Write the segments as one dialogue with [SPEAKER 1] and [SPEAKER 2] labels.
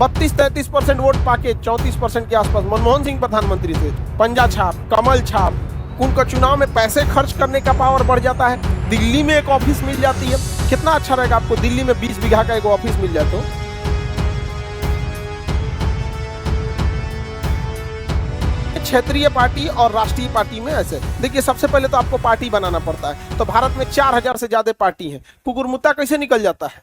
[SPEAKER 1] 32-33% vote पाके 34% के आसपास मनमोहन सिंह प्रधानमंत्री थे। पंजा छाप, कमल छाप, उनका चुनाव में पैसे खर्च करने का पावर बढ़ जाता है। दिल्ली में एक ऑफिस मिल जाती है, कितना अच्छा रहेगा आपको दिल्ली में 20 बीघा का एक ऑफिस मिल जाए तो। क्षेत्रीय पार्टी और राष्ट्रीय पार्टी में ऐसे देखिए, सबसे पहले तो आपको पार्टी बनाना पड़ता है। तो भारत में 4000 से ज्यादा पार्टी हैं। कुकुरमुत्ता कैसे निकल जाता है,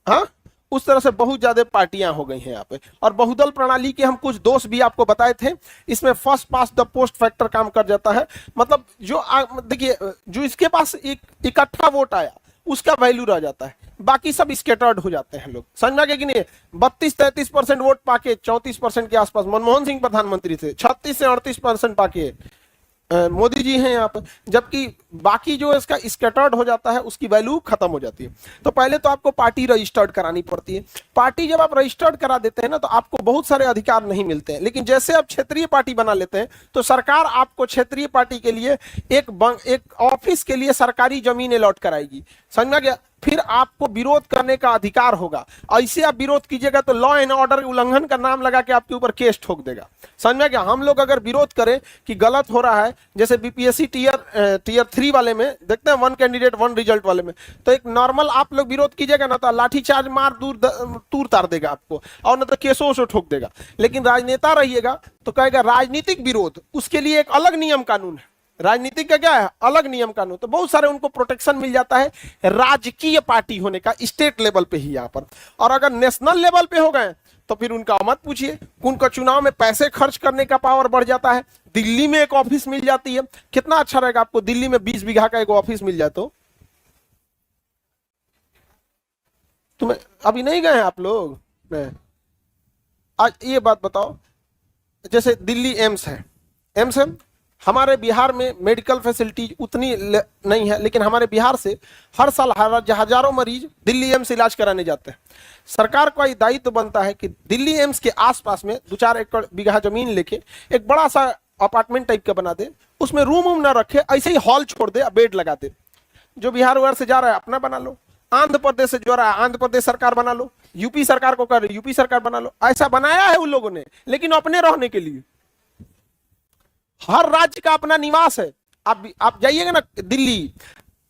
[SPEAKER 1] हाँ, उस तरह से बहुत ज्यादा पार्टियां हो गई हैं यहाँ पे। और बहुदल प्रणाली के हम कुछ दोष भी आपको बताए थे। इसमें first pass the post factor काम कर जाता है। मतलब जो देखिए, जो इसके पास एक इकट्ठा वोट आया उसका वैल्यू रह जाता है, बाकी सब स्केटर्ड हो जाते हैं लोग। समझ में आ गया कि नहीं? 32-33% वोट पाके 34% के आसपास मनमोहन सिंह प्रधानमंत्री थे। 36 से 38% पाके मोदी जी हैं यहाँ पर। जबकि बाकी जो इसका स्कैटर्ड हो जाता है उसकी वैल्यू खत्म हो जाती है। तो पहले तो आपको पार्टी रजिस्टर्ड करानी पड़ती है। पार्टी जब आप रजिस्टर्ड करा देते हैं ना, तो आपको बहुत सारे अधिकार नहीं मिलते हैं। लेकिन जैसे आप क्षेत्रीय पार्टी बना लेते हैं तो सरकार आपको क्षेत्रीय पार्टी के लिए एक ऑफिस के लिए सरकारी जमीन अलॉट कराएगी। समझ में आ गया? फिर आपको विरोध करने का अधिकार होगा। ऐसे आप विरोध कीजिएगा तो लॉ एंड ऑर्डर उल्लंघन का नाम लगा के आपके ऊपर केस ठोक देगा। समझ में आ गया? हम लोग अगर विरोध करें कि गलत हो रहा है, जैसे बीपीएससी टीयर 3 वाले में देखते हैं, 1 कैंडिडेट 1 रिजल्ट वाले में, तो एक नॉर्मल आप लोग विरोध कीजिएगा ना तो लाठीचार्ज मार तूर तार देगा आपको, और न तो केसों से ठोक देगा। लेकिन राजनेता रहिएगा तो कहेगा राजनीतिक विरोध, उसके लिए एक अलग नियम कानून है। राजनीतिक का क्या है? अलग नियम कानून। तो बहुत सारे उनको प्रोटेक्शन मिल जाता है राजकीय पार्टी होने का, स्टेट लेवल पे ही यहाँ पर। और अगर नेशनल लेवल पे हो गए तो फिर उनका मत पूछिए, उनका चुनाव में पैसे खर्च करने का पावर बढ़ जाता है। दिल्ली में एक ऑफिस मिल जाती है, कितना अच्छा रहेगा आपको दिल्ली में 20 बीघा का एक ऑफिस मिल जाए तो। तुम्हें अभी नहीं गए हैं आप लोग? आज ये बात बताओ, जैसे दिल्ली एम्स है, एम्स है, हमारे बिहार में मेडिकल फैसिलिटी उतनी नहीं है, लेकिन हमारे बिहार से हर साल हजारों मरीज दिल्ली एम्स इलाज कराने जाते हैं। सरकार का दायित्व बनता है कि दिल्ली एम्स के आसपास में 2-4 एकड़ बीघा जमीन लेके एक बड़ा सा अपार्टमेंट टाइप का बना दे, उसमें रूम ना रखे, ऐसे ही हॉल छोड़ दे, बेड लगा दे। जो बिहार उहार से जा रहा है अपना बना लो, आंध्र प्रदेश से जो रहा है आंध्र प्रदेश सरकार बना लो, यूपी सरकार को कर यूपी सरकार बना लो। ऐसा बनाया है उन लोगों ने, लेकिन अपने रहने के लिए। हर राज्य का अपना निवास है। आप जाइएगा ना दिल्ली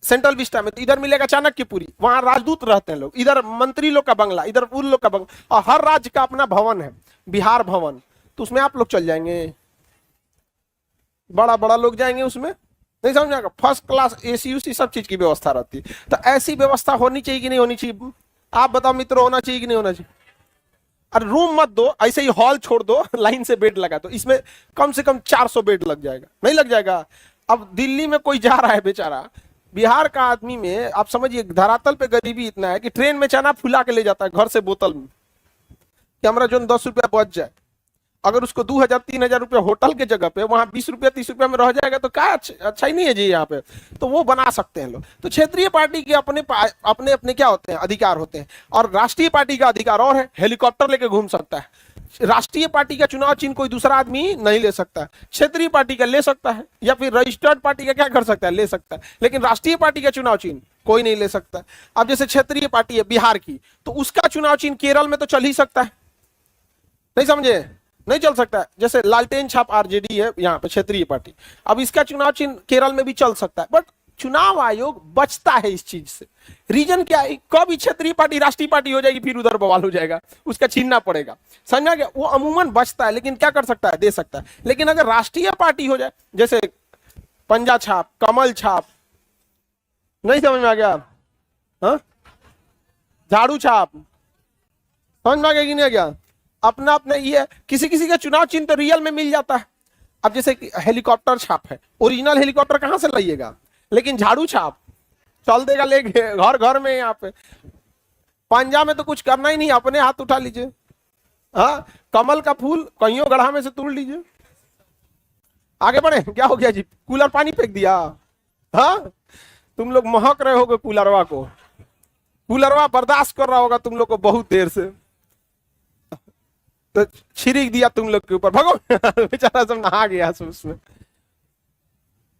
[SPEAKER 1] सेंट्रल विस्टा में, तो इधर मिलेगा चाणक्यपुरी, वहां राजदूत रहते हैं लोग, इधर मंत्री लोग का बंगला, इधर उन लोग का बंगला, और हर राज्य का अपना भवन है, बिहार भवन। तो उसमें आप लोग चल जाएंगे, बड़ा बड़ा लोग जाएंगे उसमें, नहीं समझ आएगा? फर्स्ट क्लास एसी उसी सब चीज की व्यवस्था रहती है। तो ऐसी व्यवस्था होनी चाहिए कि नहीं होनी चाहिए? आप बताओ मित्रों, होना चाहिए कि नहीं होना चाहिए? और रूम मत दो, ऐसे ही हॉल छोड़ दो, लाइन से बेड लगा दो, इसमें कम से कम 400 बेड लग जाएगा, नहीं लग जाएगा? अब दिल्ली में कोई जा रहा है बेचारा, बिहार का आदमी में आप समझिए धरातल पे गरीबी इतना है कि ट्रेन में चना फुला के ले जाता है घर से बोतल में, कि हमारा जो 10 रुपया बच जाए। अगर उसको 2000-3000 रुपया होटल के जगह पे वहां 20 रुपया 30 रुपया में रह जाएगा तो क्या अच्छा ही नहीं है जी यहाँ पे। तो वो बना सकते हैं लोग। तो क्षेत्रीय पार्टी के अपने अपने क्या होते हैं? अधिकार होते हैं। और राष्ट्रीय पार्टी का अधिकार और है, हेलीकॉप्टर लेके घूम सकता है। राष्ट्रीय पार्टी का चुनाव चिन्ह कोई दूसरा आदमी नहीं ले सकता है, क्षेत्रीय पार्टी का ले सकता है, या फिर रजिस्टर्ड पार्टी का क्या कर सकता है? ले सकता है। लेकिन राष्ट्रीय पार्टी का चुनाव चिन्ह कोई नहीं ले सकता। अब जैसे क्षेत्रीय पार्टी है बिहार की, तो उसका चुनाव चिन्ह केरल में तो चल ही सकता है, नहीं समझे? नहीं चल सकता है। जैसे लालटेन छाप आरजेडी है यहाँ पे क्षेत्रीय पार्टी, अब इसका चुनाव चिन्ह केरल में भी चल सकता है। बट चुनाव आयोग बचता है इस चीज से। रीजन क्या है? कब क्षेत्रीय पार्टी राष्ट्रीय पार्टी हो जाएगी फिर उधर बवाल हो जाएगा, उसका छीनना पड़ेगा। समझा गया? वो अमूमन बचता है, लेकिन क्या कर सकता है? दे सकता है। लेकिन अगर राष्ट्रीय पार्टी हो जाए, जैसे पंजा छाप, कमल छाप, नहीं समझ में आ गया? हाँ, झाड़ू छाप, समझ में आ गया कि नहीं आ गया? अपना अपना ये किसी किसी का चुनाव चिन्ह तो रियल में मिल जाता है। अब जैसे हेलीकॉप्टर छाप है, ओरिजिनल हेलीकॉप्टर कहां से लाइएगा? लेकिन झाड़ू छाप चल देगा, ले घर घर में। यहाँ पे पंजा में तो कुछ करना ही नहीं, अपने हाथ उठा लीजिए। हाँ, कमल का फूल कहीं गढ़ा में से तोड़ लीजिए। आगे बढ़े, क्या हो गया जी? कूलर पानी फेंक दिया? हाँ, तुम लोग महक रहे होगे कूलरवा को, कूलरवा बर्दाश्त कर रहा होगा तुम लोग को बहुत देर से, तो छिड़क दिया तुम लोग के ऊपर, भगो बेचारा सब नहा गया उसमें।